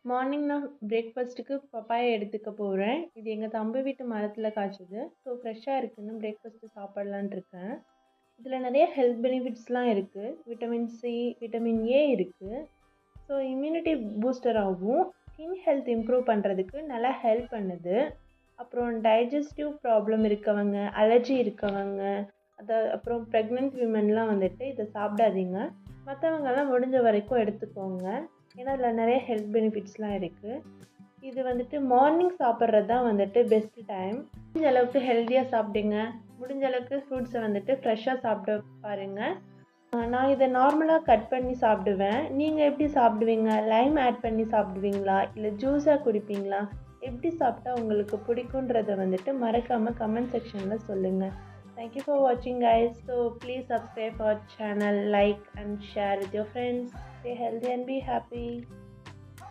Morning நான் பிரேக்ஃபாஸ்ட்டுக்கு papaya எடுத்துக்க போகிறேன். இது எங்கள் தம்பி வீட்டு மரத்தில் காய்ச்சது. ஸோ ஃப்ரெஷ்ஷாக இருக்குன்னு பிரேக்ஃபாஸ்ட்டு சாப்பிட்லான்னு இருக்கேன். இதில் நிறைய ஹெல்த் பெனிஃபிட்ஸ்லாம் இருக்குது. விட்டமின் சி, விட்டமின் ஏ இருக்குது. ஸோ இம்யூனிட்டி பூஸ்டர் ஆகும். ஸ்கின் ஹெல்த் இம்ப்ரூவ் பண்ணுறதுக்கு நல்லா ஹெல்ப் பண்ணுது. அப்புறம் டைஜஸ்டிவ் ப்ராப்ளம் இருக்கவங்க, அலர்ஜி இருக்கவங்க, அப்புறம் ப்ரெக்னென்ட் விமன்லாம் வந்துட்டு இதை சாப்பிடாதீங்க. மற்றவங்கெல்லாம் முடிஞ்ச வரைக்கும் எடுத்துக்கோங்க. ஏன்னா அதில் நிறைய ஹெல்த் பெனிஃபிட்ஸ்லாம் இருக்குது. இது வந்துட்டு மார்னிங் சாப்பிட்றது தான் வந்துட்டு பெஸ்ட்டு டைம். முடிஞ்ச அளவுக்கு ஹெல்த்தியாக சாப்பிடுங்க. முடிஞ்ச அளவுக்கு ஃப்ரூட்ஸை வந்துட்டு ஃப்ரெஷ்ஷாக சாப்பிட பாருங்கள். நான் இதை நார்மலாக கட் பண்ணி சாப்பிடுவேன். நீங்கள் எப்படி சாப்பிடுவீங்க? லைம் ஆட் பண்ணி சாப்பிடுவீங்களா, இல்லை ஜூஸாக குடிப்பீங்களா? எப்படி சாப்பிட்டா உங்களுக்கு பிடிக்குன்றதை வந்துட்டு மறக்காமல் கமெண்ட் செக்ஷனில் சொல்லுங்கள். Thank you for watching, guys. So please subscribe our channel, like and share with your friends. Stay healthy and be happy.